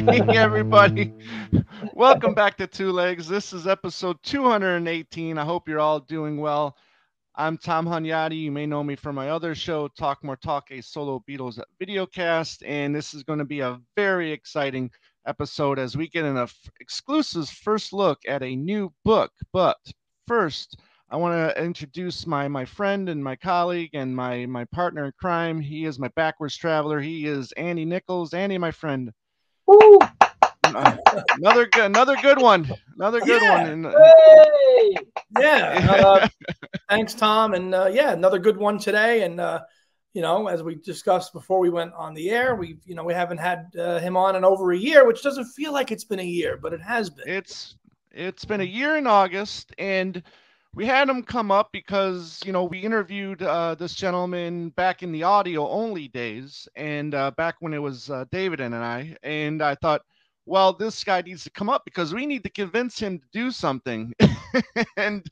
Hey, everybody. Welcome back to Two Legs. This is episode 218. I hope you're all doing well. I'm Tom Hunyadi. You may know me from my other show, Talk More Talk, a solo Beatles videocast. And this is going to be a very exciting episode as we get an exclusive first look at a new book. But first, I want to introduce my friend and my colleague and my partner in crime. He is my backwards traveler. He is Andy Nichols. Andy, my friend. Woo! Another good one. Another good one. Yeah. And, Hey! Yeah. Thanks, Tom. And yeah, another good one today. And as we discussed before we went on the air, we haven't had him on in over a year, which doesn't feel like it's been a year, but it has been. It's been a year in August, and we had him come up because we interviewed this gentleman back in the audio only days, and back when it was David and I thought, well, this guy needs to come up because we need to convince him to do something. and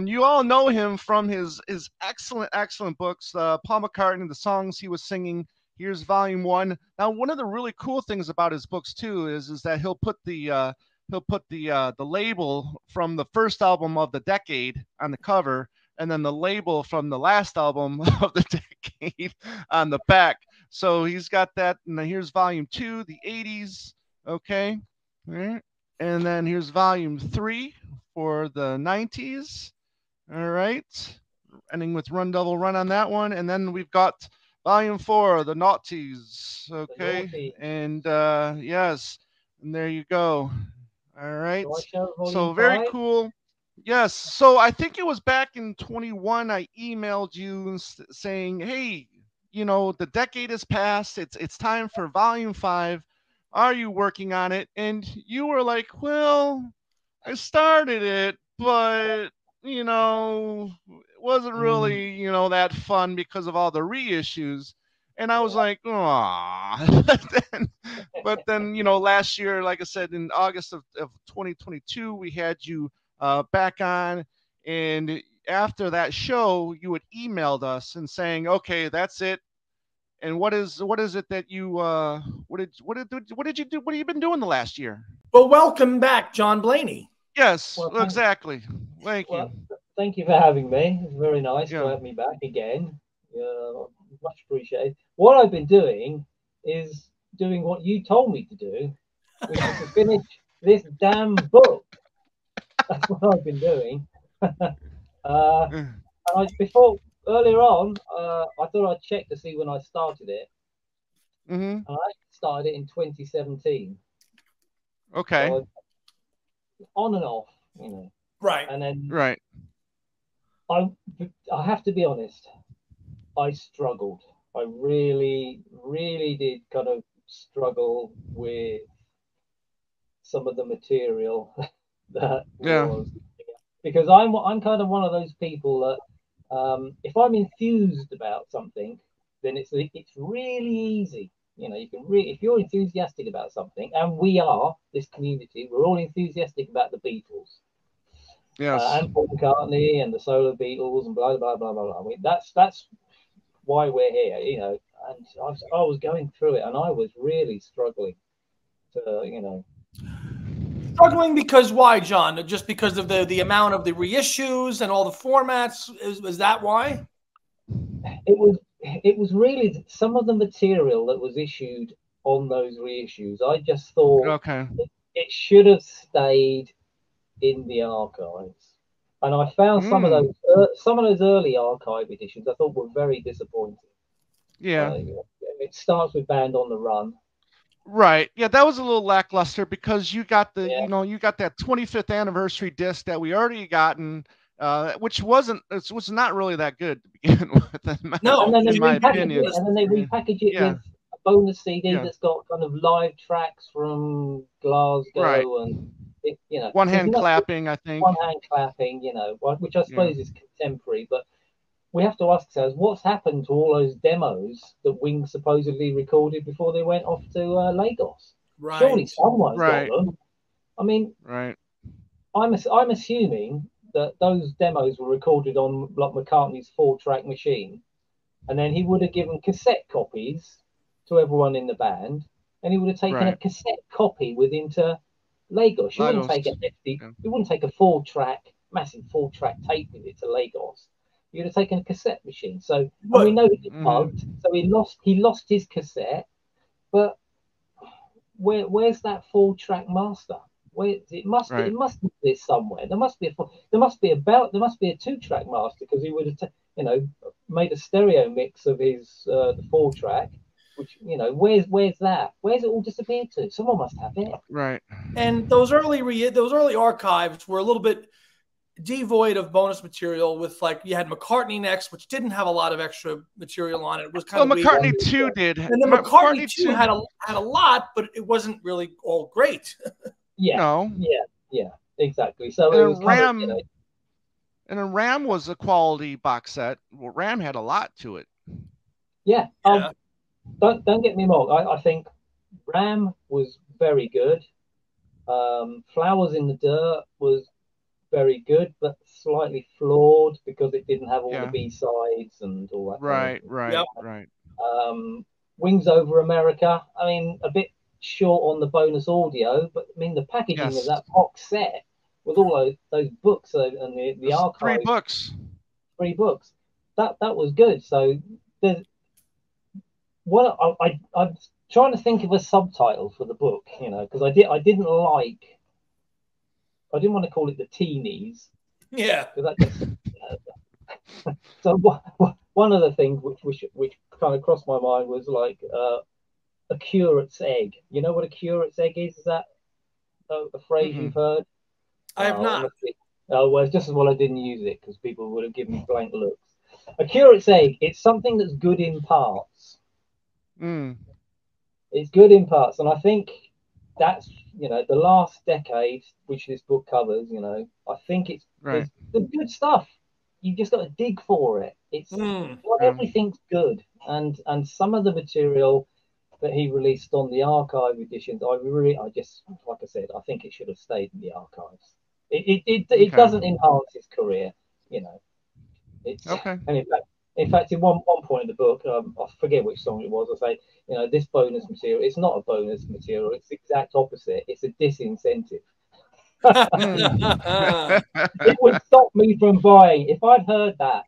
you all know him from his excellent books, Paul McCartney, the songs he was singing. Here's volume 1. Now, one of the really cool things about his books too is that he'll put the label from the first album of the decade on the cover, and then the label from the last album of the decade on the back. So he's got that. And here's volume 2, the 80s. Okay. All right. And then here's volume 3 for the 90s. All right. Ending with Run Double Run on that one. And then we've got volume 4, the noughties. Okay. And yes. And there you go. All right. So very cool. Yes. So I think it was back in 21. I emailed you saying, hey, the decade has passed. It's time for volume 5. Are you working on it? And you were like, well, I started it, but it wasn't really, that fun because of all the reissues. And I was like, oh. but then, last year, like I said, in August of 2022, we had you back on. And after that show, you had emailed us and saying, okay, that's it. And what is it that you what did you do? What have you been doing the last year? Well, welcome back, John Blaney. Yes, exactly. Thank you. Thank you for having me. It's very nice to have me back again. Much appreciated. What I've been doing is doing what you told me to do, which is to finish this damn book. That's what I've been doing. Earlier on, I thought I'd check to see when I started it. Mm-hmm. I started it in 2017. Okay. So on and off, Right. And then right. I have to be honest. I struggled. I really, really did kind of struggle with some of the material that was, because I'm kind of one of those people that if I'm enthused about something, then it's really easy. You can if you're enthusiastic about something, and we are this community, we're all enthusiastic about the Beatles, and Paul McCartney and the solo Beatles and blah blah blah blah blah. I mean, that's why we're here, And I was going through it, and I was really struggling to, Struggling because why, John? Just because of the amount of the reissues and all the formats? Is that why? It was really some of the material that was issued on those reissues. I just thought it should have stayed in the archives, and I found some of those early archive editions I thought were very disappointing. Yeah, it starts with Band on the Run. Right. Yeah, that was a little lackluster because you got the you got that 25th anniversary disc that we already gotten, which was not really that good to begin with. In my opinion. And then they repackage it with a bonus CD that's got kind of live tracks from Glasgow and one hand clapping, I think. One hand clapping, which I suppose is contemporary, but we have to ask ourselves what's happened to all those demos that Wings supposedly recorded before they went off to Lagos. Right. Surely someone's got them. I mean, I'm assuming that those demos were recorded on like McCartney's 4-track machine, and then he would have given cassette copies to everyone in the band, and he would have taken a cassette copy with him to Lagos. You wouldn't take you wouldn't take a massive 4-track tape with it to Lagos. You'd have taken a cassette machine. So and we know he was mugged, so he lost his cassette. But where's that 4-track master? Where it must be somewhere. There must be a 2-track master, because he would have made a stereo mix of his the 4-track. Which, where's that? Where's it all disappeared to? Someone must have it. Right. And those early archives were a little bit devoid of bonus material. With you had McCartney next, which didn't have a lot of extra material on it. It was kind of McCartney 2 did. And then McCartney 2 had a lot, but it wasn't really all great. Yeah. No. Yeah, exactly. So and it was Ram, and a Ram was a quality box set. Well, Ram had a lot to it. Yeah. Don't get me wrong. I think Ram was very good. Flowers in the Dirt was very good, but slightly flawed because it didn't have all the B-sides and all that. Right. Wings Over America. I mean, a bit short on the bonus audio, but I mean the packaging of that box set with all those books and the archive. 3 books. That was good. So there's I'm trying to think of a subtitle for the book, because I didn't want to call it the Teenies. Yeah. That just, so one of the things which kind of crossed my mind was a curate's egg. You know what a curate's egg is? Is that a phrase you've heard? I have not. Well, it's just as well I didn't use it, because people would have given me blank looks. A curate's egg, it's something that's good in parts. It's good in parts, and I think that's the last decade which this book covers. I think it's the good stuff. You just got to dig for it. It's not everything's good, and some of the material that he released on the archive editions, I just, like I said, I think it should have stayed in the archives. It doesn't enhance his career. It's and in fact, in one point in the book, I forget which song it was, I say, this bonus material, it's not a bonus material, it's the exact opposite. It's a disincentive. It would stop me from buying. If I'd heard that,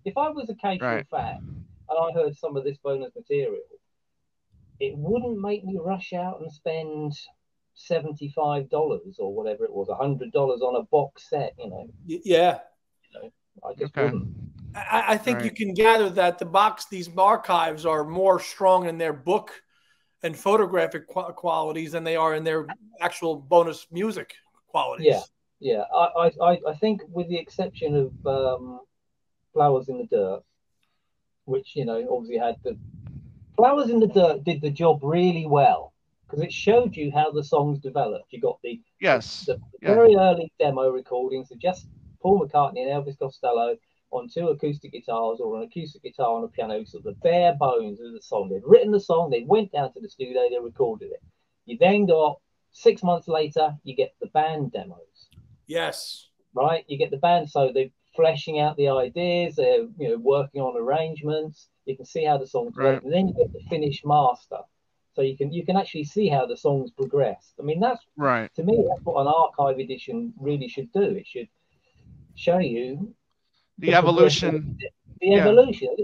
if I was a casual fan and I heard some of this bonus material, it wouldn't make me rush out and spend $75 or whatever it was, $100 on a box set, Yeah. I just wouldn't. I think you can gather that these archives are more strong in their book and photographic qualities than they are in their actual bonus music qualities. Yeah. I think, with the exception of Flowers in the Dirt, which obviously had Flowers in the Dirt did the job really well, because it showed you how the songs developed. You got the very early demo recordings of just Paul McCartney and Elvis Costello on 2 acoustic guitars, or an acoustic guitar on a piano, so the bare bones of the song. They'd written the song, they went down to the studio, they recorded it. You then got 6 months later, you get the band demos. Yes. Right? You get the band, so they're fleshing out the ideas, they're working on arrangements. You can see how the songs develop, and then you get the finished master. So you can actually see how the songs progressed. I mean, that's to me, that's what an archive edition really should do. It should show you the evolution. The evolution.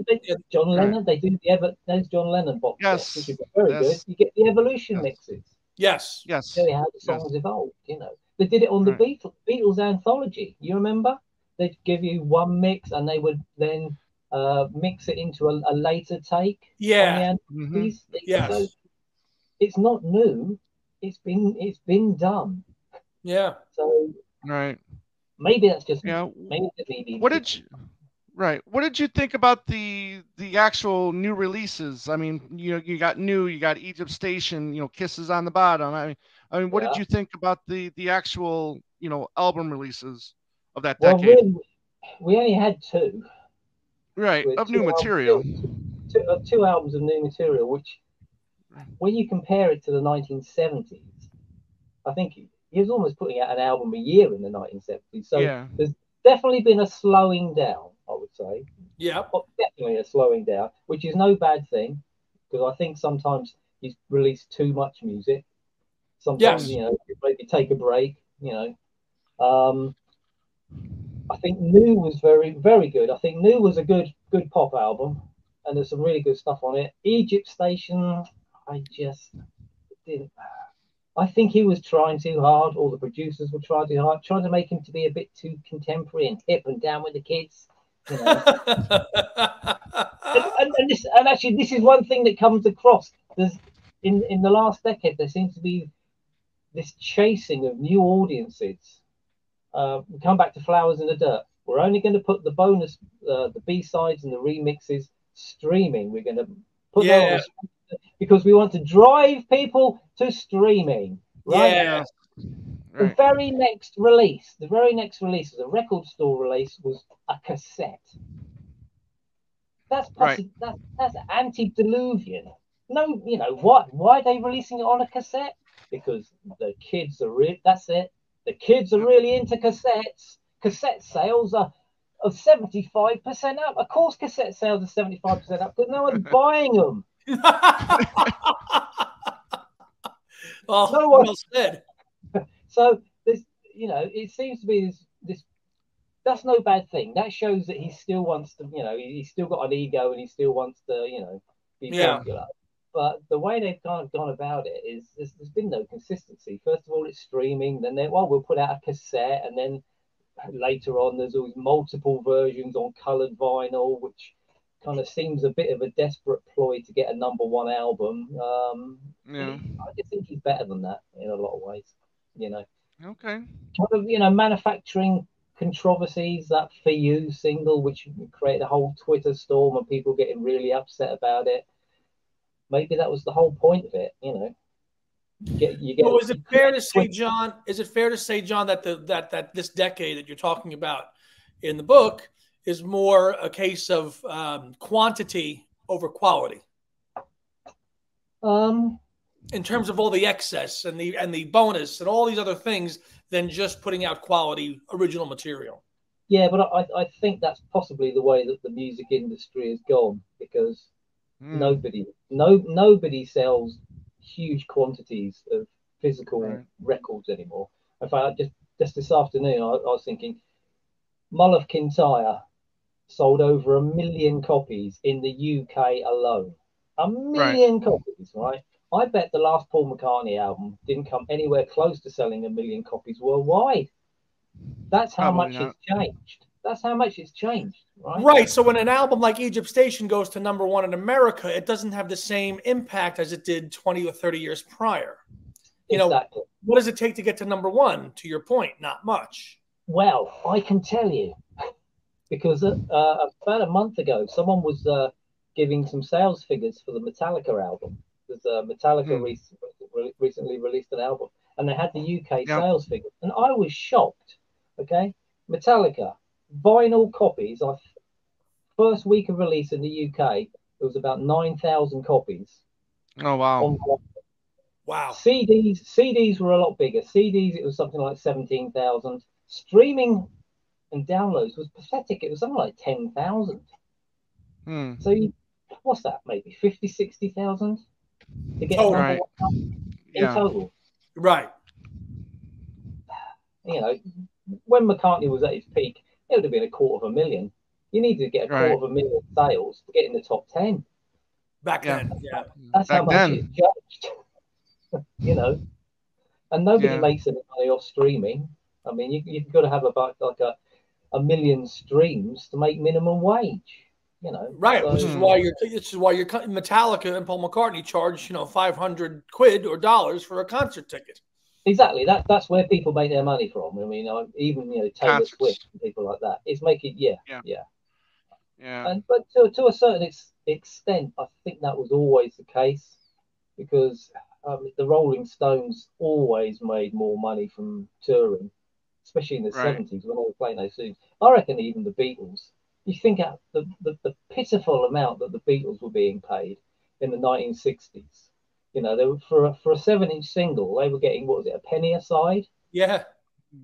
John Lennon, they do those John Lennon box sets, which is very good. You get the evolution mixes. Yes. Show you how the songs evolved. They did it on the Beatles anthology. You remember? They'd give you one mix, and they would then mix it into a later take. Yeah. Yes. So it's not new. It's been done. Yeah. So maybe that's just maybe what did you think about the actual new releases? I mean, you got Egypt Station, Kisses on the Bottom. I mean, what did you think about the actual album releases of that decade? We only had 2. Of new material. 2 albums of new material, which, when you compare it to the 1970s, I think he was almost putting out an album a year in the 1970s. So there's definitely been a slowing down, I would say. Yeah. Definitely a slowing down, which is no bad thing, because I think sometimes he's released too much music. Sometimes, Yes. you know, maybe take a break, you know. I think New was very, very good. I think New was a good pop album, and there's some really good stuff on it. Egypt Station, I just didn't. I think he was trying too hard, or the producers were trying too hard, trying to make him to be a bit too contemporary and hip and down with the kids. You know. and actually, this is one thing that comes across. There's in the last decade, there seems to be this chasing of new audiences. We come back to Flowers in the Dirt. We're only going to put the bonus, the B-sides and the remixes streaming. We're going to put that on because we want to drive people to streaming. Right? Yeah. The very next release, the a record store release, was a cassette. That's that's antediluvian. No, you know what? Why are they releasing it on a cassette? Because the kids are that's it. The kids are really into cassettes. Cassette sales are 75% up. Of course, cassette sales are 75% up because no one's buying them. Oh, no one. Well said. So this, you know, it seems to be this. That's no bad thing. That shows that he still wants to, you know, he's still got an ego and he still wants to, you know, be popular. But the way they've kind of gone about it is there's been no consistency. First of all, it's streaming. Then we'll put out a cassette, and then later on there's always multiple versions on coloured vinyl, which kind of seems a bit of a desperate ploy to get a #1 album. I just think he's better than that in a lot of ways. You know. Okay. Kind of, you know, manufacturing controversies, that For You single, which created a whole Twitter storm and people getting really upset about it. Maybe that was the whole point of it, you know. So is it fair to say, John? Is it fair to say, John, that that this decade that you're talking about in the book is more a case of quantity over quality? In terms of all the excess and the bonus and all these other things than just putting out quality original material. Yeah, but I think that's possibly the way that the music industry has gone, because nobody sells huge quantities of physical records anymore. In fact, just this afternoon, I was thinking, Mull of Kintyre sold over 1 million copies in the UK alone. 1 million copies, right? I bet the last Paul McCartney album didn't come anywhere close to selling 1 million copies worldwide. That's how much it's changed. That's how much it's changed, right? Right. So when an album like Egypt Station goes to #1 in America, it doesn't have the same impact as it did 20 or 30 years prior. You know, what does it take to get to #1? To your point, not much. Well, I can tell you, because about a month ago, someone was giving some sales figures for the Metallica album. Because Metallica recently released an album, and they had the UK sales figures, and I was shocked. Okay, Metallica vinyl copies. First week of release in the UK, it was about 9,000 copies. Oh wow! Wow. CDs were a lot bigger. CDs, it was something like 17,000. Streaming and downloads was pathetic. It was something like 10,000. So what's that? Maybe 50, 60,000 to get in total. Right. You know, when McCartney was at his peak, it would have been 250,000. You needed to get 250,000 sales to get in the top 10. Back then, That's how much it's judged. You know, and nobody makes any money off streaming. I mean, you've got to have about like a million streams to make minimum wage. You know, right? So, which is why you're Metallica and Paul McCartney charge, you know, 500 quid or dollars for a concert ticket. Exactly. That's where people make their money from. I mean, even, you know, Taylor Swift and people like that. It's making but to a certain extent, I think that was always the case, because the Rolling Stones always made more money from touring, especially in the 70s when they were playing those tunes. I reckon even the Beatles. You think of the pitiful amount that the Beatles were being paid in the 1960s. You know, they were for a 7-inch single, they were getting, what was it, a penny a side? Yeah.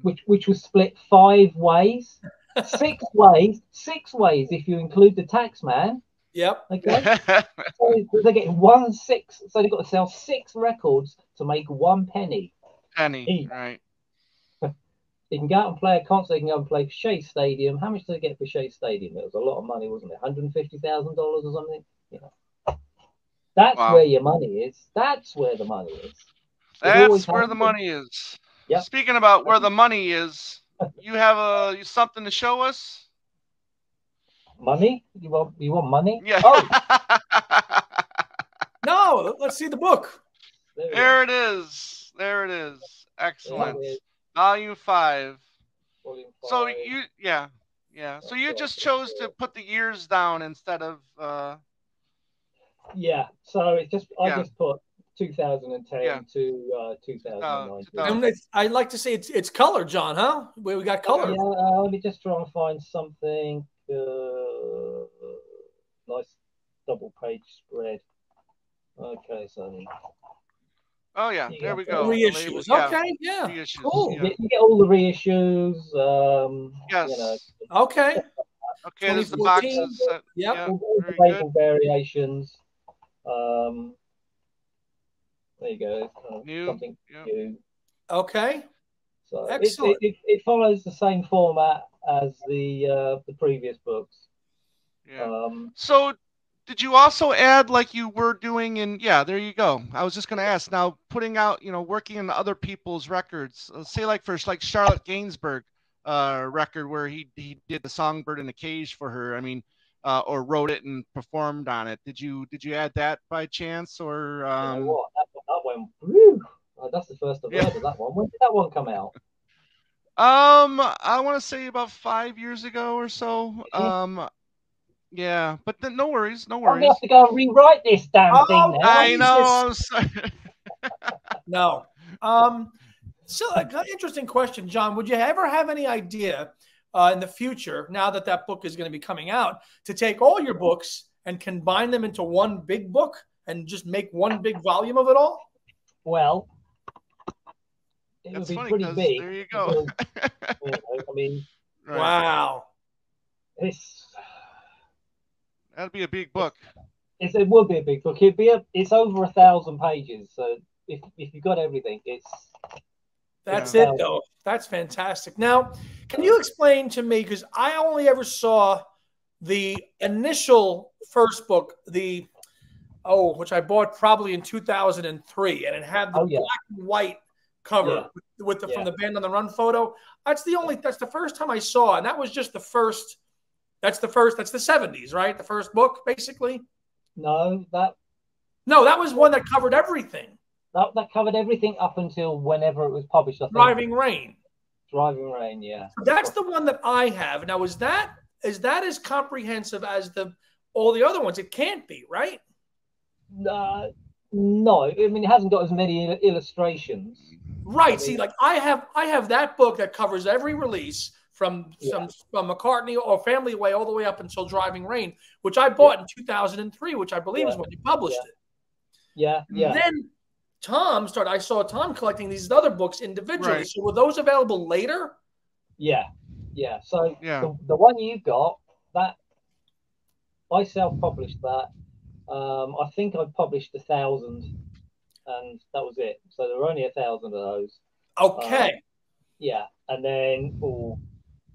Which was split 5 ways, 6 ways if you include the tax man. Yep. Okay. So they're getting 1/6. So they've got to sell 6 records to make 1 penny. Penny, right? You can go out and play a concert. You can go and play Shea Stadium. How much did they get for Shea Stadium? It was a lot of money, wasn't it? $150,000 or something. You know, that's where your money is. That's where the money is. That's where the money is. Yep. Speaking about where the money is, you have something to show us? Money? You want money? Yeah. Oh. No, let's see the book. There it is. There it is. Excellent. Volume 5. Volume 5. So yeah. So you just chose to put the years down instead of. Yeah. So I just put 2010 to 2019. I'd like to say it's color, John. Huh? We got color. Yeah. Let me just try and find something. Nice double page spread. Okay, so. Oh yeah, there we go. Reissues. Okay, yeah. Reissues, cool. Yeah. You get all the reissues. Yes. You know. Okay. Okay, there's the boxes. Yep. All the label variations. There you go. Something new. Okay. So excellent. It follows the same format as the previous books. Yeah. So did you also add like you were doing in? Yeah, there you go. I was just going to ask. Now putting out, working on other people's records. Say like for like Charlotte Gainsbourg record where he did the Songbird in a Cage for her. I mean, or wrote it and performed on it. Did you add that by chance or? You know what? That one. Whew, that's the first I've heard of that one. When did that one come out? I want to say about 5 years ago or so. Yeah, but then no worries. I'm gonna have to go and rewrite this damn thing now. I know. I'm sorry. No. So an interesting question, John. Would you ever have any idea in the future, now that book is going to be coming out, to take all your books and combine them into one big book and just make one big volume of it all? Well, it would be pretty big. There you go. Because, I mean, right. Wow. That'd be a big book. It would be a big book. It's over 1,000 pages. So if you got everything, that's it though. That's fantastic. Now, can you explain to me, because I only ever saw the initial first book, which I bought probably in 2003, and it had the black and white cover with from the Band on the Run photo. That's the first time I saw, and that was just the first. That's the 70s, right? The first book, basically. No, that was one that covered everything. That covered everything up until whenever it was published. I think. Driving Rain. Driving Rain, yeah. That's the one that I have. Now, is that as comprehensive as all the other ones? It can't be, right? No. I mean, it hasn't got as many illustrations. Right. See, like I have that book that covers every release from McCartney or Family Way all the way up until Driving Rain, which I bought in 2003, which I believe is when you published it. Yeah. Then I saw Tom collecting these other books individually. Right. So were those available later? Yeah. So the one you got, that I self-published that. I think I published 1,000, and that was it. So there were only 1,000 of those. Okay. And then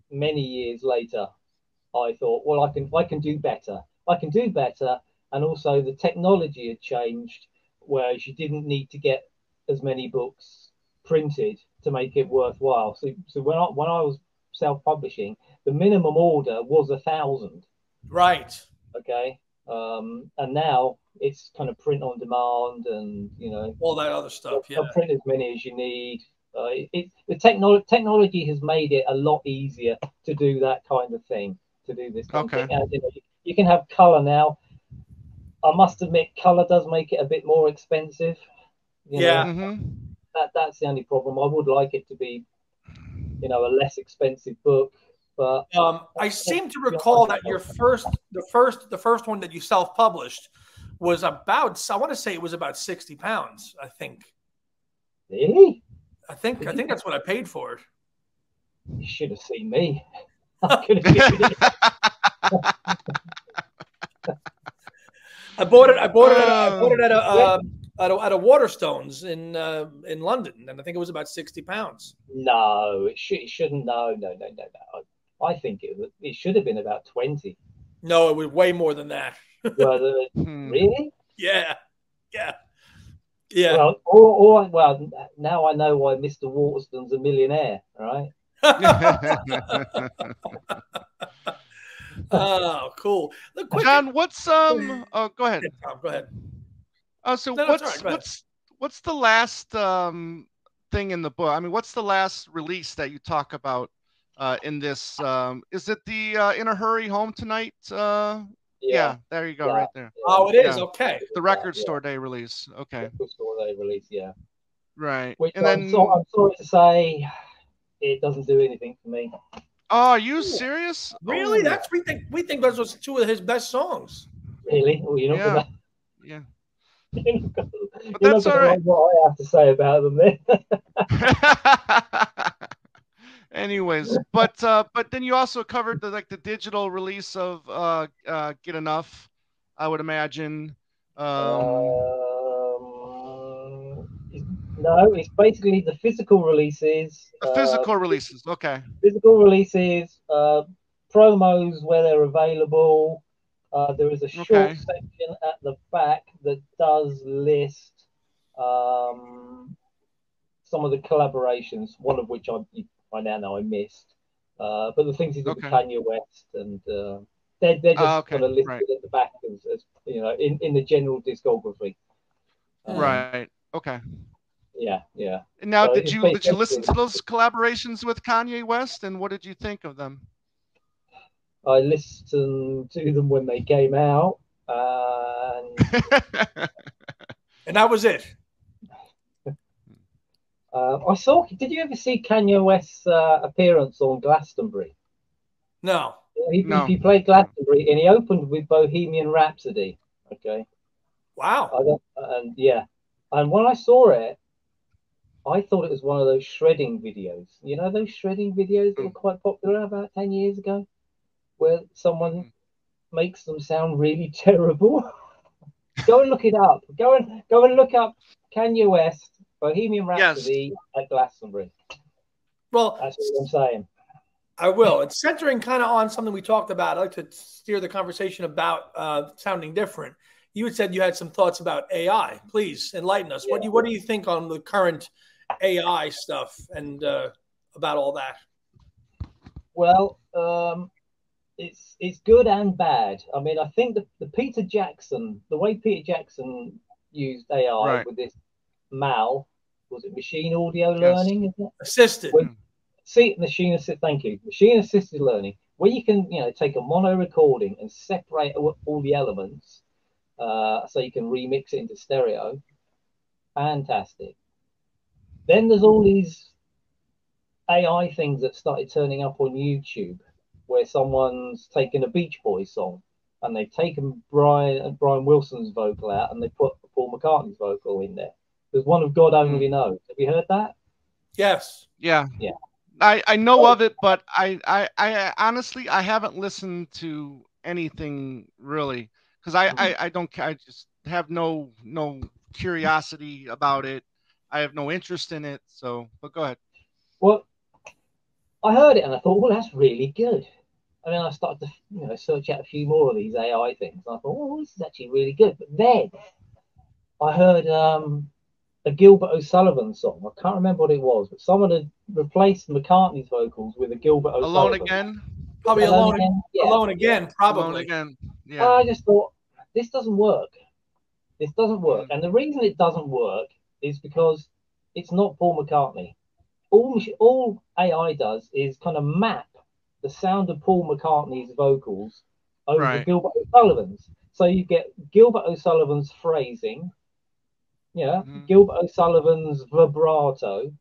many years later, I thought, well, I can do better. And also the technology had changed, whereas you didn't need to get as many books printed to make it worthwhile. So when I was self-publishing, the minimum order was 1,000. Right. Okay. And now it's kind of print on demand, and all that other stuff. I'll print as many as you need. The technology has made it a lot easier to do that kind of thing, to do this kind of thing. And, you can have color now. I must admit, color does make it a bit more expensive. That's the only problem. I would like it to be, a less expensive book. But I seem to recall that the first one that you self-published was about, I want to say it was about 60 pounds, I think. Really? I think that's what I paid for it. You should have seen me. I could have given it. I bought it. I bought it at Yeah. a Waterstones in London, and I think it was about £60. No, it shouldn't. No. I think it should have been about 20. No, it was way more than that. Really? Yeah. Well, now I know why Mr. Waterstone's a millionaire, right? Oh, cool. Look, John, what's oh, go ahead. Tom, go ahead. So No, what's the last thing in the book? I mean, what's the last release that you talk about in this? Is it the In a Hurry Home Tonight? Yeah, there you go, right there. Oh, it is. Okay. The Record Store Day release. Okay. Record Store Day release, yeah. Right. Which and I'm sorry to say, it doesn't do anything for me. Oh, are you serious? Really? Oh. That's we think those was two of his best songs. Really? Well, you're not gonna. Yeah. You're not gonna like what I have to say about them then. Anyways, but then you also covered the digital release of Get Enough, I would imagine. No, it's basically the physical releases. Physical releases, okay. Physical releases, promos where they're available. There is a short section at the back that does list some of the collaborations, one of which I now know I missed. But the things he did with Kanye West, and they're just kind of listed at the back as you know, in the general discography. Right. Okay. Yeah. And now, so did you listen to those collaborations with Kanye West, and what did you think of them? I listened to them when they came out, and that was it. I saw. Did you ever see Kanye West's appearance on Glastonbury? No. He played Glastonbury, and he opened with Bohemian Rhapsody. Okay. Wow. And when I saw it, I thought it was one of those shredding videos. You know those shredding videos that were quite popular about 10 years ago, where someone makes them sound really terrible. Go and look it up. Go and look up Kanye West, Bohemian Rhapsody at Glastonbury. Well, that's what I'm saying. I will. It's centering kind of on something we talked about. I like to steer the conversation about sounding different. You had said you had some thoughts about AI. Please enlighten us. Yeah. What do you think on the current AI stuff and about all that? Well, it's good and bad. I mean, I think the way Peter Jackson used AI with this was it machine audio learning? Is it? Assisted. Machine assisted. Thank you. Machine assisted learning, where you can take a mono recording and separate all the elements, so you can remix it into stereo. Fantastic. Then there's all these AI things that started turning up on YouTube, where someone's taken a Beach Boys song and they've taken Brian Wilson's vocal out and they put Paul McCartney's vocal in there. There's one of God Only Knows. Have you heard that? Yes. Yeah. I know of it, but I honestly I haven't listened to anything really, because I just have no curiosity about it. I have no interest in it. So, but go ahead. Well, I heard it and I thought, well, that's really good. And then I started to search out a few more of these AI things. And I thought, oh, this is actually really good. But then I heard a Gilbert O'Sullivan song. I can't remember what it was, but someone had replaced McCartney's vocals with a Gilbert O'Sullivan. Alone Again? Probably Alone Again. Yeah. Alone Again, probably. Alone Again. Yeah. I just thought, this doesn't work. This doesn't work. And the reason it doesn't work is because it's not Paul McCartney. All AI does is kind of map the sound of Paul McCartney's vocals over Gilbert O'Sullivan's. So you get Gilbert O'Sullivan's phrasing, Gilbert O'Sullivan's vibrato,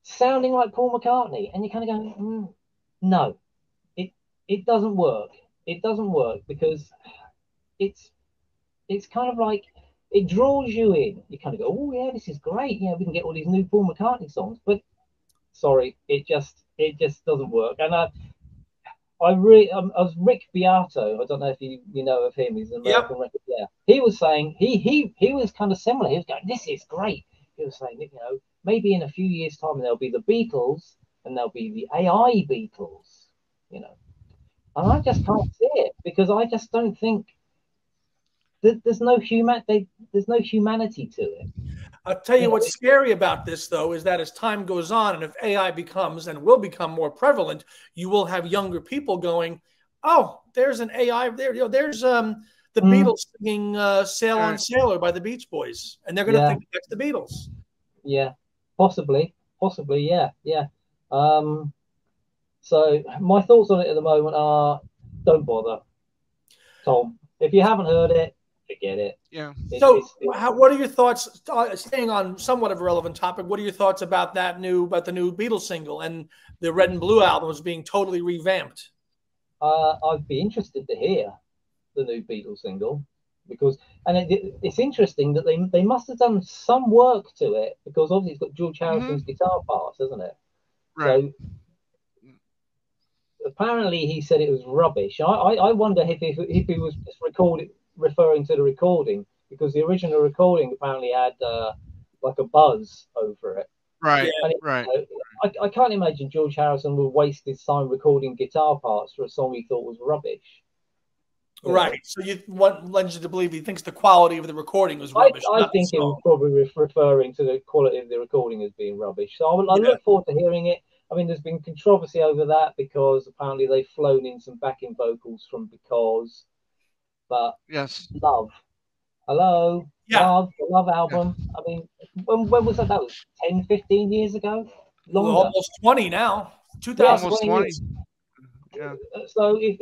sounding like Paul McCartney, and you kind of go, no, it doesn't work. It doesn't work because it's kind of like, it draws you in. You kind of go, oh yeah, this is great. Yeah, we can get all these new Paul McCartney songs. But sorry, it just doesn't work. And I was Rick Beato. I don't know if you know of him. He's an American record. Yeah, he was saying he was kind of similar. He was going, "This is great." He was saying, maybe in a few years' time there'll be the Beatles and there'll be the AI Beatles, and I just can't see it because I just don't think there's no humanity to it. I'll tell you what's scary about this, though, is that as time goes on and if AI becomes and will become more prevalent, you will have younger people going, oh, there's an AI there. There's the Beatles singing Sail on Sailor by the Beach Boys. And they're going to think that's the Beatles. Yeah, possibly. Yeah. So my thoughts on it at the moment are don't bother, Tom. If you haven't heard it, forget it. Yeah. What are your thoughts? Staying on somewhat of a relevant topic, what are your thoughts about the new Beatles single and the Red and Blue albums being totally revamped? I'd be interested to hear the new Beatles single because, it's interesting that they must have done some work to it because obviously it's got George Harrison's guitar parts, hasn't it? Right. So apparently he said it was rubbish. I wonder if he was just referring to the recording because the original recording apparently had like a buzz over it. Right. Right. I can't imagine George Harrison would waste his time recording guitar parts for a song he thought was rubbish. Right. So what lends you to believe he thinks the quality of the recording was rubbish? I think he was probably referring to the quality of the recording as being rubbish. So I look forward to hearing it. I mean, there's been controversy over that because apparently they've flown in some backing vocals from Because. But Love. Hello. Yeah. The Love album. Yeah. I mean, when was that? That was 10, 15 years ago? Longer. Well, almost 20 now. 2020. Yeah. So, if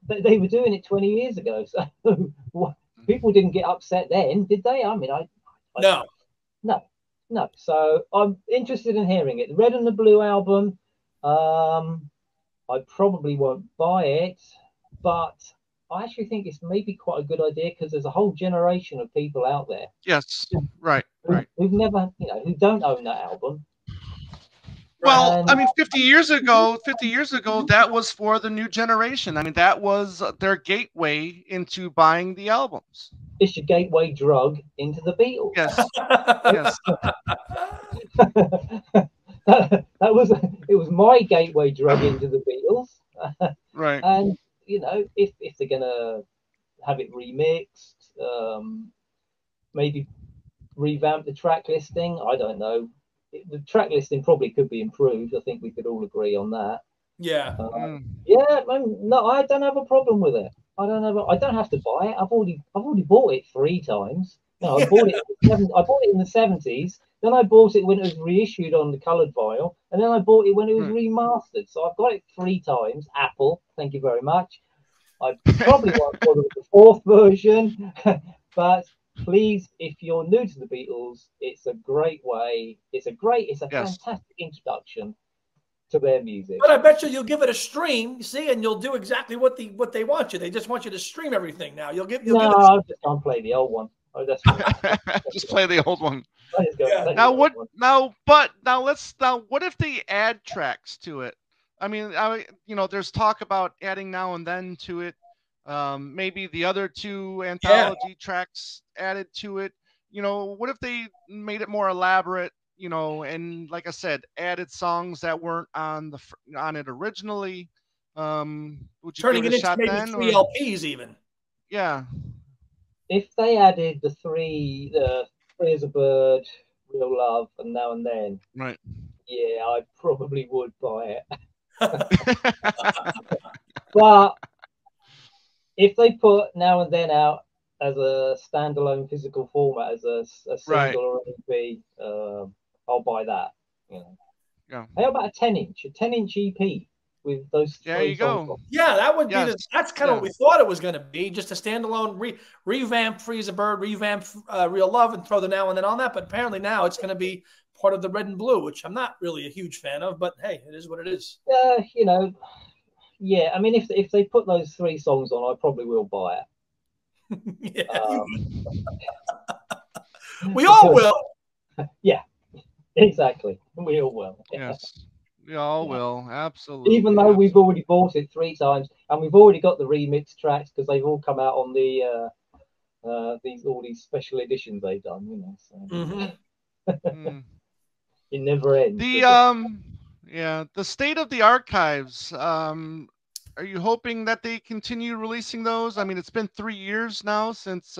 they were doing it 20 years ago. So people didn't get upset then, did they? I mean, No. So I'm interested in hearing it. The Red and the Blue album, I probably won't buy it, but I actually think it's maybe quite a good idea because there's a whole generation of people out there. Yes, right. Who've never, who don't own that album. Well, I mean, 50 years ago, that was for the new generation. I mean, that was their gateway into buying the albums. It's your gateway drug into the Beatles. Yes. It was my gateway drug into the Beatles. Right. And if they're gonna have it remixed, maybe revamp the track listing. I don't know. The track listing probably could be improved. I think we could all agree on that. Yeah. No, I don't have a problem with it. I don't have to buy it. I've already bought it 3 times. I bought it in the 70s. Then I bought it when it was reissued on the coloured vinyl, and then I bought it when it was remastered. So I've got it 3 times. Apple, thank you very much. I probably won't bother with the 4th version, but please, if you're new to the Beatles, it's a great way. It's a fantastic introduction to their music. But I bet you'll give it a stream, and you'll do exactly what they want you. They just want you to stream everything now. I just can't play the old one. Just play the old one. What if they add tracks to it? I mean, there's talk about adding Now and Then to it. Maybe the other 2 anthology tracks added to it. What if they made it more elaborate? And like I said, added songs that weren't on it originally. Would you turning give it a shot into then, maybe 3 LPs even? Yeah. If they added the 3 Free as a Bird, Real Love, and Now and Then, right? Yeah, I probably would buy it. But if they put Now and Then out as a standalone physical format, as a single or an EP, I'll buy that. Yeah. How about a 10-inch EP with those? There you go. Yeah, that would be that's kind of what we thought it was going to be, just a standalone revamp Free as a Bird, revamp Real Love, and throw the Now and Then on that. But apparently now it's going to be part of the Red and Blue, which I'm not really a huge fan of. But hey, it is what it is. Yeah. I mean, if they put those 3 songs on, I probably will buy it. We all will. Yeah, exactly. We all will. Yes. We all will. Absolutely. Even though we've already bought it 3 times and we've already got the remix tracks because they've all come out on the all these special editions they've done, you know. So it never ends. The state of the archives. Are you hoping that they continue releasing those? I mean, it's been 3 years now since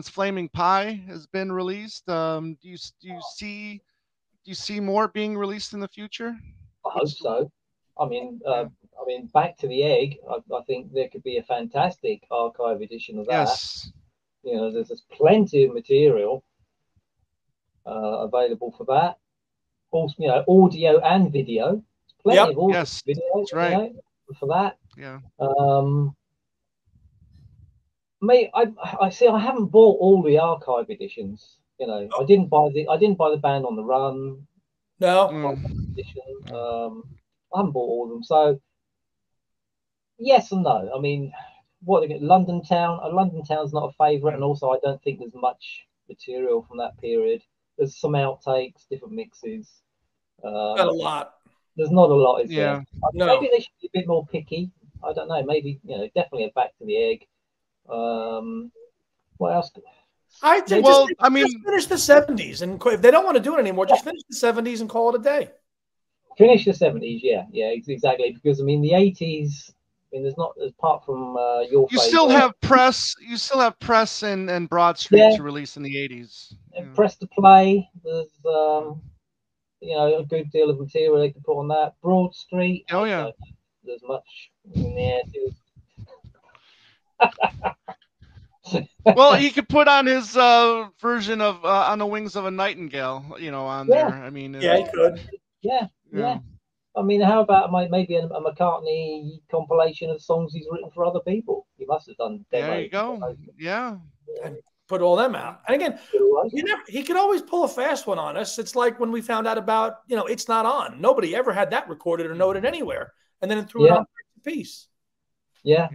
Flaming Pie has been released. Do you see more being released in the future? I hope so. I mean, Back to the Egg. I think there could be a fantastic archive edition of that. Yes. You know, there's plenty of material available for that. Also, you know, audio and video. There's plenty of audio, video. That's right. You know, for that. Yeah. I see. I haven't bought all the archive editions. You know, I didn't buy the Band on the Run. No. Edition. I haven't bought all of them. So yes and no. I mean, what again? London Town. London Town's not a favourite, and also I don't think there's much material from that period. There's some outtakes, different mixes. Not a lot. There's not a lot, is there? No. Maybe they should be a bit more picky. I don't know. Maybe, you know, definitely a Back to the Egg. What else? I think just finish the 70s, and if they don't want to do it anymore, just finish the 70s and call it a day. Finish the 70s, yeah, exactly. Because I mean, the 80s. I mean, there's not, apart from your. You still have Press. You still have Press and Broad Street to release in the 80s. And Press to Play. There's you know, a good deal of material they can put on that. Broad Street. Oh yeah. There's much in there too. Well, he could put on his version of On the Wings of a Nightingale, you know, on there. I mean, he could. Yeah. I mean, how about maybe a McCartney compilation of songs he's written for other people? He must have done demos. There you go. Yeah. And put all them out. And again, he could always pull a fast one on us. It's like when we found out about, you know, It's Not On. Nobody ever had that recorded or noted anywhere, and then it threw it on piece. Yeah.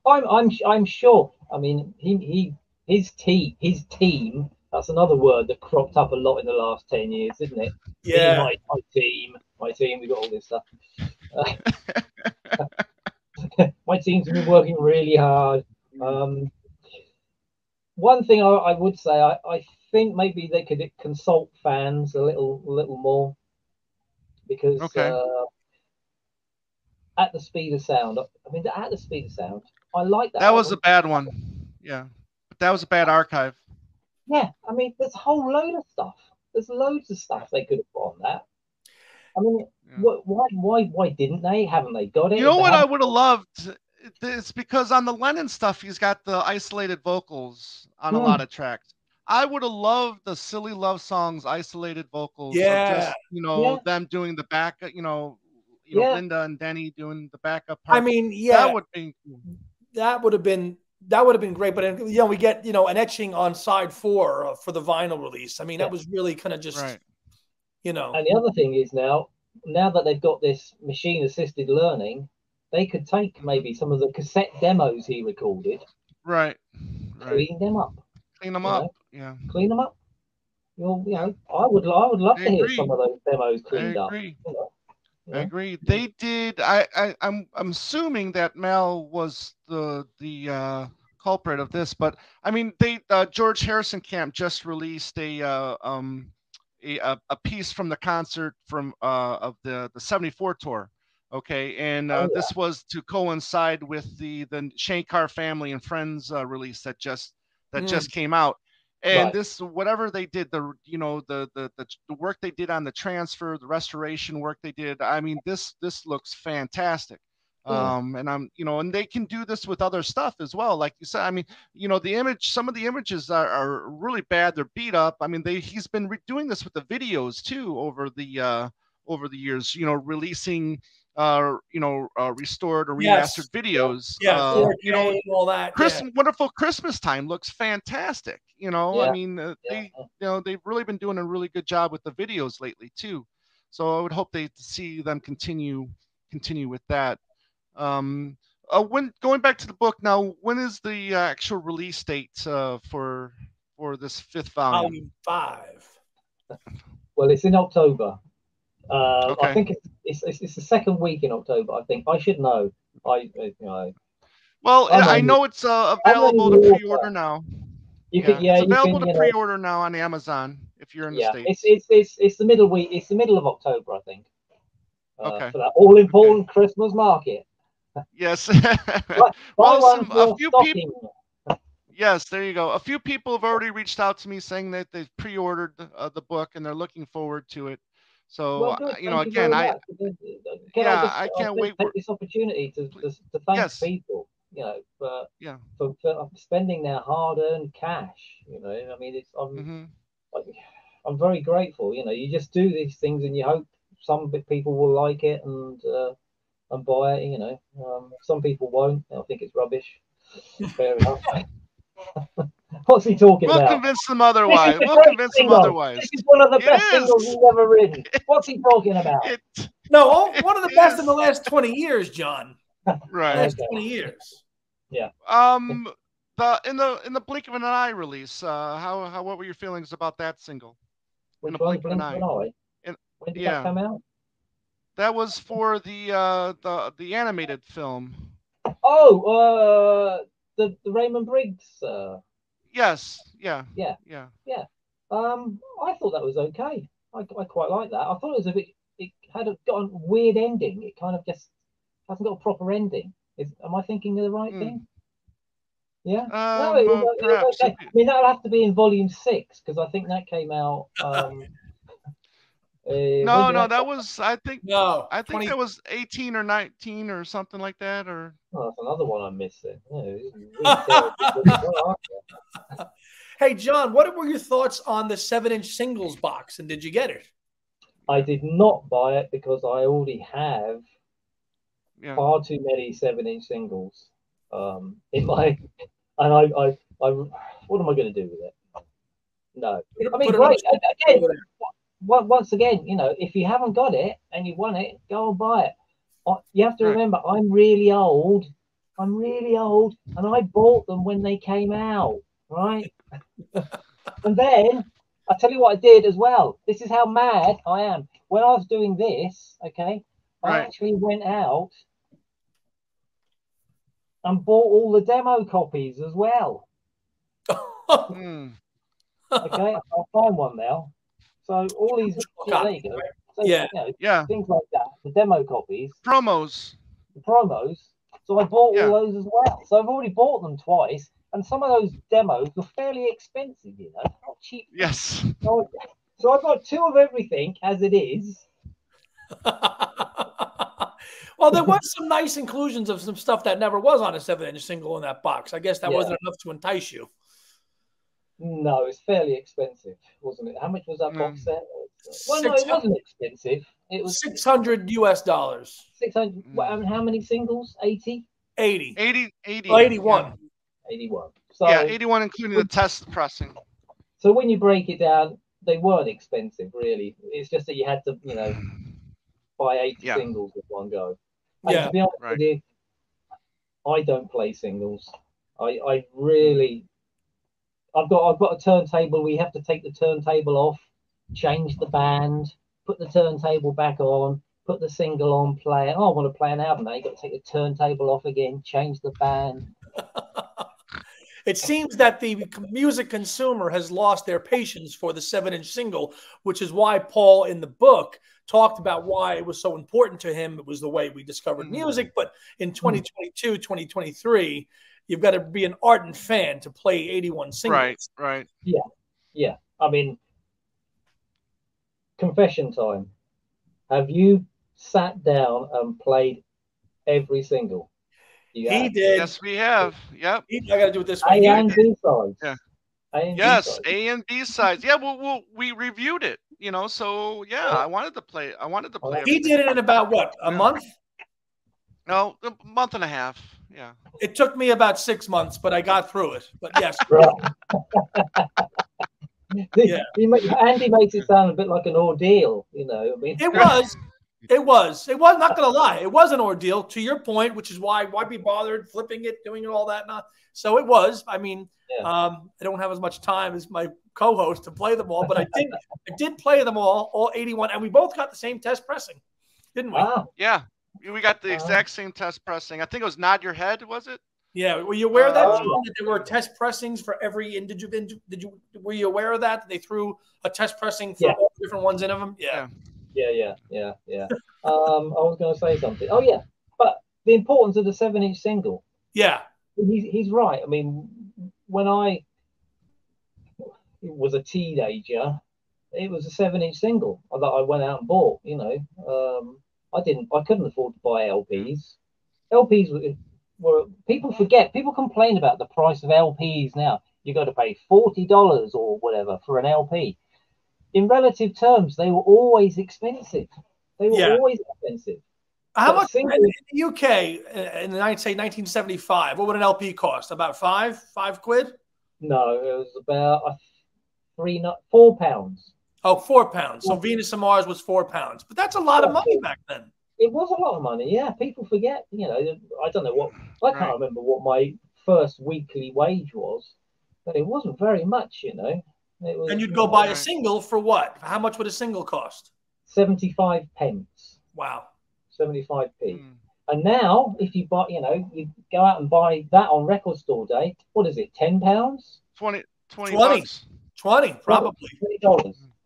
I'm sure. I mean, his team. That's another word that cropped up a lot in the last 10 years, isn't it? Yeah. My team. We got all this stuff. My team's been working really hard. One thing I would say, I think maybe they could consult fans a little more, because At the Speed of Sound. I mean, At the Speed of Sound. I like that. That was a bad one. Yeah, but that was a bad archive. Yeah, I mean, there's a whole load of stuff. There's loads of stuff they could have put on that. I mean, why didn't they? Haven't they got it? You know what I would have loved? It's because on the Lennon stuff, he's got the isolated vocals on a lot of tracks. I would have loved the Silly Love Songs isolated vocals. Yeah. Just, them doing the back, Linda and Denny doing the backup part. I mean, that would have been great. But we get an etching on side 4 for the vinyl release. I mean, that was really kind of just And the other thing is now that they've got this machine assisted learning, they could take maybe some of the cassette demos he recorded, clean them up. Yeah. Clean them up. I would love to hear some of those demos cleaned up. I agree. They did. I'm assuming that Mel was the culprit of this, but I mean, George Harrison Camp just released a piece from the concert from of the 74 tour. Okay, and this was to coincide with the Shankar Family and Friends release that just came out. And this, whatever they did, the work they did on the transfer, the restoration work they did, I mean, this looks fantastic. And and they can do this with other stuff as well. Like you said, I mean, some of the images are really bad. They're beat up. I mean, he's been doing this with the videos too over the years, releasing restored or remastered videos. All that. Wonderful Christmas Time looks fantastic. I mean, they've really been doing a really good job with the videos lately too. So I would hope they see them continue with that. When going back to the book now, when is the actual release date for this 5th volume? Volume 5. Well, it's in October. I think it's the second week in October. I think I should know. Well, I know it's available to pre-order now. You can, it's available to pre-order now on Amazon if you're in the States. It's the middle week. It's the middle of October, I think. For that all-important Christmas market. Yes. Well, a few people. Yes, there you go. A few people have already reached out to me saying that they've pre-ordered the book and they're looking forward to it. So again, I can't wait for this opportunity to thank people, for spending their hard-earned cash. I mean, I'm very grateful. You just do these things and you hope some people will like it and buy it. Some people won't. They'll think it's rubbish. Fair enough. What's he talking about? We'll convince them otherwise. This is one of the best singles we've ever written. What's he talking about? One of the best in the last 20 years, John. Right. Last 20 years. Yeah. In the blink of an eye release, what were your feelings about that single? Which one? Blink of an eye. When did that come out? That was for the animated film. Oh, the Raymond Briggs. Yes. Yeah. I thought that was okay. I quite like that. I thought it was a bit. It had got a weird ending. It kind of just hasn't got a proper ending. Am I thinking of the right thing? Yeah. No, it was okay. I mean, that'll have to be in volume 6 because I think that came out. That was I think that was 18 or 19 or something like that. Or that's another one I'm missing. Hey, John, what were your thoughts on the 7-inch singles box, and did you get it? I did not buy it because I already have far too many 7-inch singles in my. And I what am I going to do with it? No, I mean, great. Again, once again, if you haven't got it and you want it, go and buy it. You have to remember, I'm really old, and I bought them when they came out, right? And then I tell you what I did as well. This is how mad I am. When I was doing this, I actually went out and bought all the demo copies as well. Okay, I'll find one now. So all these, there you go. So, things like that, the demo copies, the promos. So I bought all those as well. So I've already bought them twice, and some of those demos were fairly expensive, not cheap. Yes. So I've got 2 of everything as it is. Well, there was some nice inclusions of some stuff that never was on a 7-inch single in that box. I guess that wasn't enough to entice you. No, it's fairly expensive, wasn't it? How much was that box set? Well, no, it wasn't expensive. It was $600 US. 600. How many singles? 80? 80. 80. Oh, 81. 81. So, 81 including the test pressing. So when you break it down, they weren't expensive, really. It's just that you had to, buy 80 singles with one go. And to be honest with you, I don't play singles. I really. I've got a turntable. We have to take the turntable off, change the band, put the turntable back on, put the single on, play it. Oh, I want to play an album now. You've got to take the turntable off again, change the band. It seems that the music consumer has lost their patience for the 7-inch single, which is why Paul in the book talked about why it was so important to him. It was the way we discovered music. But in 2022, 2023, you've got to be an ardent fan to play 81 singles. Right. Yeah. I mean, confession time. Have you sat down and played every single? He did. Yes, we have. Yep. I got to do it this way. A and B sides. Yeah. Yes, A and B sides. Yeah, we reviewed it. So I wanted to play. He did it in about what, a month? No, a month and a half. Yeah. It took me about 6 months, but I got through it. But yes. Andy makes it sound a bit like an ordeal. I mean, it was. It was not going to lie. It was an ordeal, to your point, which is why be bothered flipping it, doing all that. So it was. I mean, I don't have as much time as my co-host to play them all, but I did play them all 81, and we both got the same test pressing, didn't we? Yeah, we got the exact same test pressing. I think it was Nod Your Head, was it? Yeah. Were you aware of that, John, that there were test pressings for every individual? Were you aware of that? They threw a test pressing for all the different ones in them? Yeah. Yeah. I was going to say something. Oh, yeah. But the importance of the 7-inch single. Yeah. He's right. I mean, when I was a teenager, it was a 7-inch single that I went out and bought, you know. I couldn't afford to buy LPs. LPs were people complain about the price of LPs now. You got to pay $40 or whatever for an LP. In relative terms, they were always expensive. How much in the UK in the say 1975? What would an LP cost? About five quid? No, it was about £4. Oh, £4. So Venus and Mars was £4, but that's a lot of money back then. It was a lot of money. Yeah, people forget. You know, I don't know what. I can't remember what my first weekly wage was, but it wasn't very much. You know. It was, and you'd go buy a single for what? How much would a single cost? 75 pence. Wow. 75p. And now, if you buy, you know, you go out and buy that on record store day. What is it? £10? 20 bucks. 20, probably.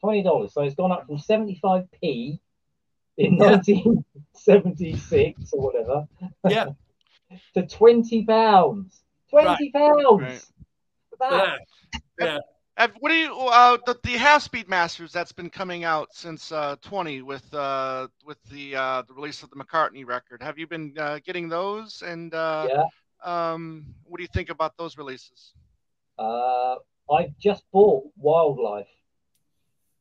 $20. So it's gone up from 75p in 1976 or whatever. Yeah. To £20. £20. Right. Yeah. What do you the half-speed masters that's been coming out since 20 with the release of the McCartney record? Have you been getting those? And what do you think about those releases? I just bought Wildlife.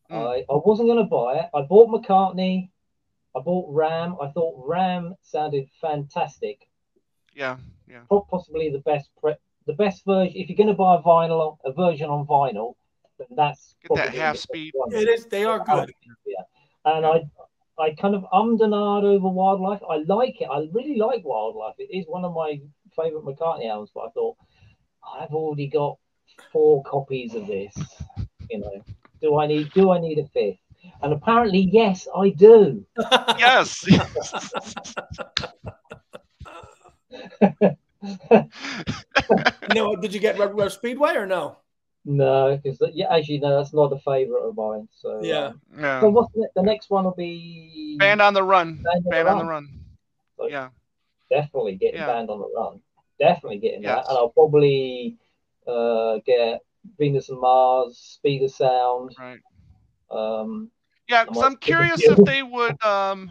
I wasn't going to buy it. I bought McCartney. I bought Ram. I thought Ram sounded fantastic. Yeah. Possibly the best version. If you're going to buy a version on vinyl, then that's get that half speed. It is. They are good. Yeah, and I kind of ummed and ahed over Wildlife. I like it. I really like Wildlife. It is one of my favorite McCartney albums. But I thought I've already got 4 copies of this. You know, do I need a 5th? And apparently, yes, I do. Yes. No, did you get Red Rose Speedway or no? No, because as you know, that's not a favorite of mine. So So what's the next one? Will be Band on the Run. Band on the Run. So yeah, definitely getting Band on the Run. Definitely getting that, and I'll probably get Venus and Mars, Speed of Sound. Right. Yeah, because I'm curious if they would. I'm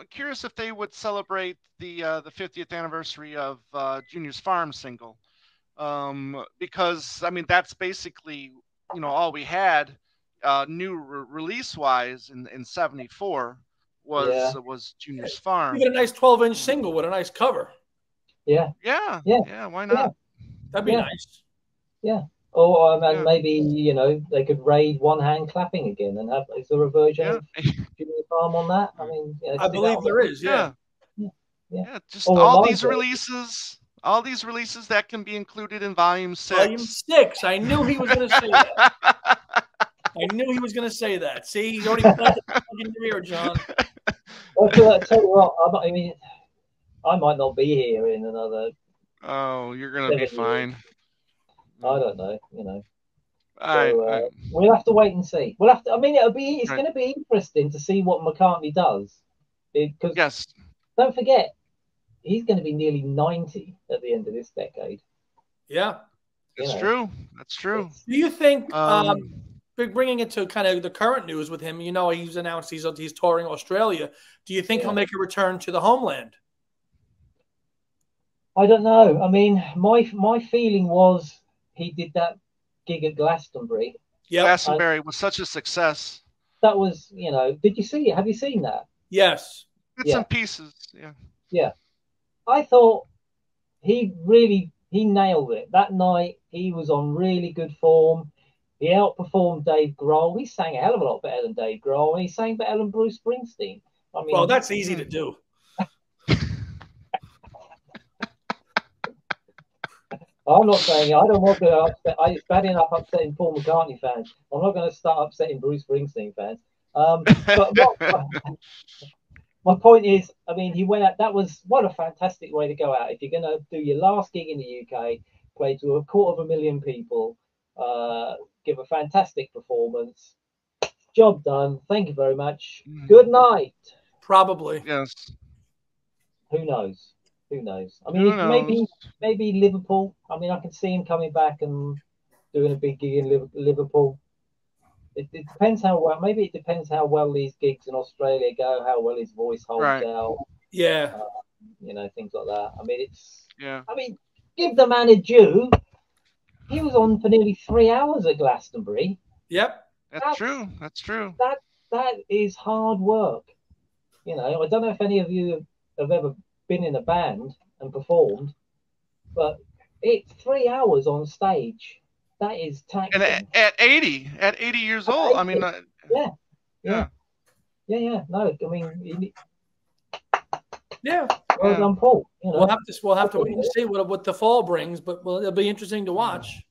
curious if they would celebrate the 50th anniversary of Junior's Farm single, because I mean that's basically all we had new release wise in '74 was Junior's Farm. You get a nice 12-inch single with a nice cover. Yeah. Why not? That'd be nice. Yeah. Or maybe they could raid One Hand Clapping again and have. Is there a version of Junior Farm on that? I mean, I believe there is. Yeah. Just all these releases that can be included in Volume 6. Volume 6. I knew he was going to say that. See, he's already planted in your ear, John. I'll tell you what. I mean, I might not be here in another. Oh, you're going to be fine. I don't know, So, we'll have to wait and see. We'll have to. I mean, it's going to be interesting to see what McCartney does, because don't forget, he's going to be nearly 90 at the end of this decade. Yeah, that's true. That's true. Do you think, bringing it to kind of the current news with him? He's announced he's touring Australia. Do you think he'll make a return to the homeland? I don't know. I mean, my feeling was. He did that gig at Glastonbury. Yeah, Glastonbury was such a success. That was, did you see it? Have you seen that? Yes. Bits and pieces, yeah. Yeah. I thought he nailed it. That night, he was on really good form. He outperformed Dave Grohl. He sang a hell of a lot better than Dave Grohl, and he sang better than Bruce Springsteen. I mean, well, that's easy to do. I'm not saying I don't want to upset. It's bad enough upsetting Paul McCartney fans. I'm not going to start upsetting Bruce Springsteen fans. But my point is, I mean, he went out. That was what a fantastic way to go out. If you're going to do your last gig in the UK, play to 250,000 people, give a fantastic performance. Job done. Thank you very much. Good night. Probably. Yes. Who knows? Who knows? I mean, maybe Liverpool. I mean, I can see him coming back and doing a big gig in Liverpool. It depends how well. Maybe it depends how well these gigs in Australia go. How well his voice holds out. Yeah. You know, things like that. I mean, Yeah. I mean, give the man a due. He was on for nearly 3 hours at Glastonbury. Yep. That's true. That's true. That is hard work. You know, I don't know if any of you have ever been in a band and performed, but it's 3 hours on stage. That is taxing. And at 80 years old, 80. I mean, yeah. No, I mean, yeah. Well done, Paul. You know, we'll have to wait and see what the fall brings, but it'll be interesting to watch.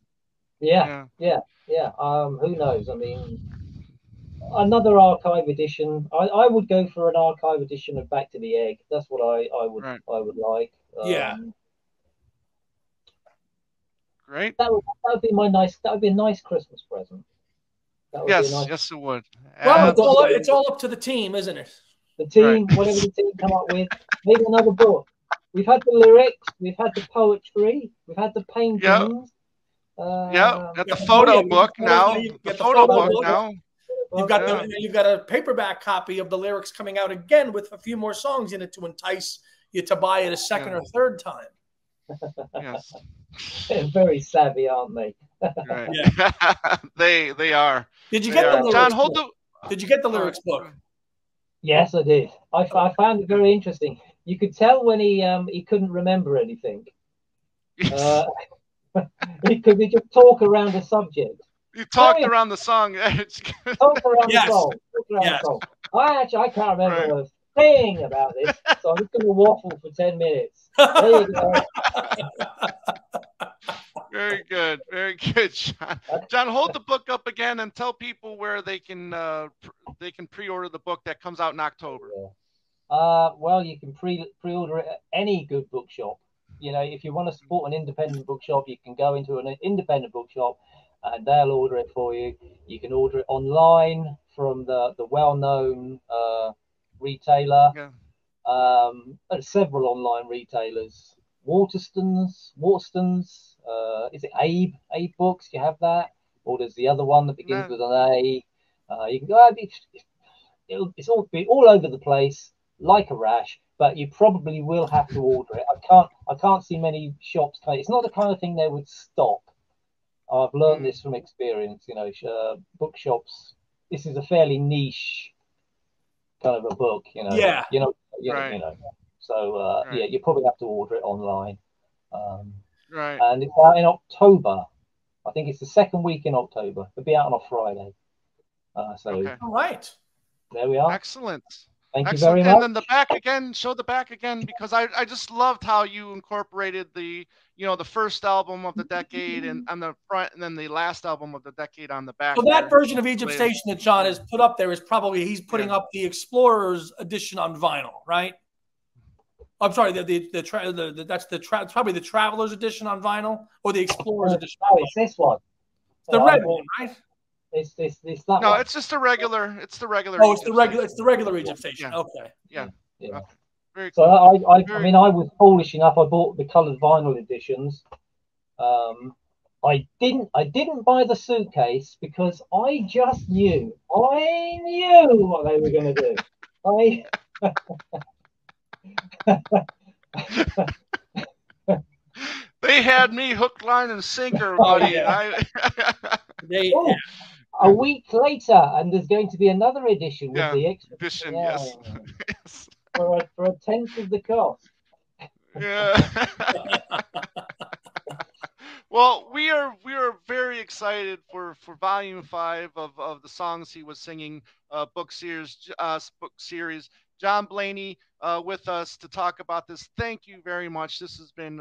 Yeah. Who knows? I mean, another archive edition. I would go for an archive edition of Back to the Egg. That's what I would like. Yeah. Great. That would be my nice. That would be a nice Christmas present. Yes, it would. Well, it's all up to the team, isn't it? The team, whatever the team come up with, maybe another book. We've had the lyrics, we've had the poetry, we've had the paintings. Got the photo book now. The photo book now. You've got a paperback copy of the lyrics coming out again with a few more songs in it to entice you to buy it a second or third time. Yes. They're very savvy, aren't they? Right. Yeah. they are. Did you get the lyrics? John, hold the. Did you get the lyrics book? Yes, I did. I found it very interesting. You could tell when he couldn't remember anything. Because he just talk around the subject. You talked around the song. Talk around the song. The song. I can't remember a thing about this, so I'm just going to waffle for 10 minutes. There you go. Very good, John. John, hold the book up again and tell people where they can pre-order the book that comes out in October. Well, you can pre-order it at any good bookshop. You know, if you want to support an independent bookshop, you can go into an independent bookshop and they'll order it for you. You can order it online from the well-known retailer. Yeah. Several online retailers. Waterstones. Is it Abe Books? Do you have that? Or there's the other one that begins with an A. You can go. It's all over the place like a rash, but you probably will have to order it. I can't see many shops. It's not the kind of thing they would stock. I've learned this from experience. You know, bookshops. This is a fairly niche kind of a book. You know. Yeah. You know. You know. So yeah, you probably have to order it online. Right. And it's out in October. I think it's the second week in October. It'll be out on a Friday. All right. There we are. Excellent. Thank you very much. And then the back again, show the back again, because I just loved how you incorporated the first album of the decade and on the front, and then the last album of the decade on the back. So that version of Egypt Station that John has put up there is probably he's putting up the Explorers edition on vinyl, right? I'm sorry, that's probably the Travelers edition on vinyl or the Explorers edition. No, it's this one. The red one, right? It's that no, one. it's just a regular. It's the regular. Oh, it's the regular Egypt Station. Yeah. Okay. Yeah. Okay. Very so cool. I mean, I was foolish enough. I bought the coloured vinyl editions. I didn't buy the suitcase because I just knew. I knew what they were going to do. They had me hook, line, and sinker, buddy. A week later, and there's going to be another edition with the extra edition. Yes. For a tenth of the cost. Yeah. Well, we are very excited for Volume 5 of the songs he was singing book series. John Blaney with us to talk about this. Thank you very much. This has been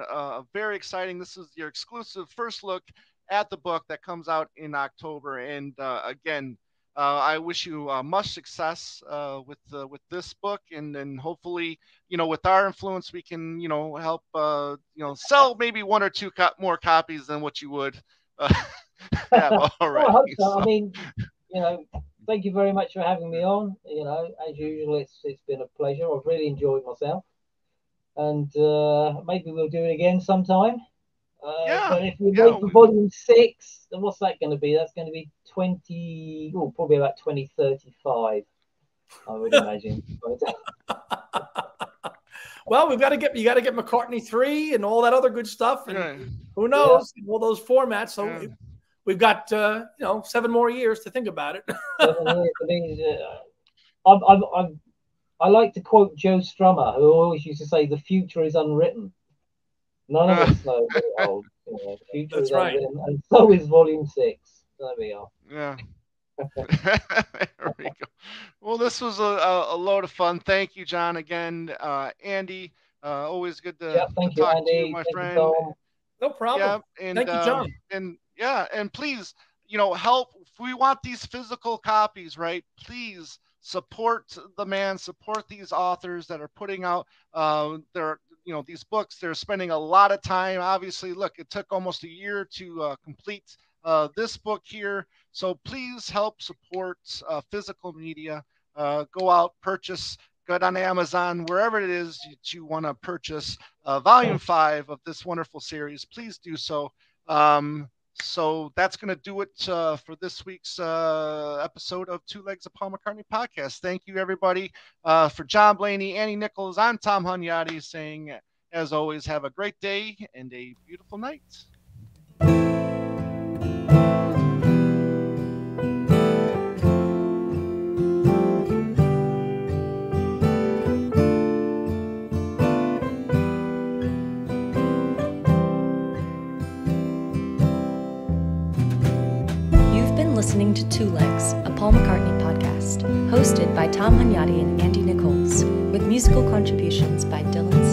very exciting. This is your exclusive first look at the book that comes out in October. And again, I wish you much success with this book, and then hopefully, with our influence, we can, help, sell maybe one or two more copies than what you would have already. I hope so. I mean, thank you very much for having me on. As usual, it's been a pleasure. I've really enjoyed myself, and maybe we'll do it again sometime. But if we wait for volume 6, then what's that going to be? That's going to be probably about 2035, I would imagine. Well, you got to get McCartney 3 and all that other good stuff, and who knows, all those formats. So we've got 7 more years to think about it. 7 years. I mean, I like to quote Joe Strummer, who always used to say, "The future is unwritten." None of us know where it holds. The future is unwritten, and so is volume 6. There we are. Yeah. There we go. Well, this was a load of fun. Thank you, John, again. Andy, always good to talk Andy. to you, my friend. No problem. Yeah, and, thank you, John. And please, help. If we want these physical copies, right? Please support the man, support these authors that are putting out these books. They're spending a lot of time. Obviously, look, it took almost a year to complete this book here. So please help support physical media. Go out, purchase, go on Amazon, wherever it is that you want to purchase volume 5 of this wonderful series. Please do so. So that's going to do it for this week's episode of Two Legs of Paul McCartney podcast. Thank you, everybody. For John Blaney, Annie Nichols, I'm Tom Hunyadi saying, as always, have a great day and a beautiful night. Listening to Two Legs, a Paul McCartney podcast, hosted by Tom Hunyadi and Andy Nichols, with musical contributions by Dylan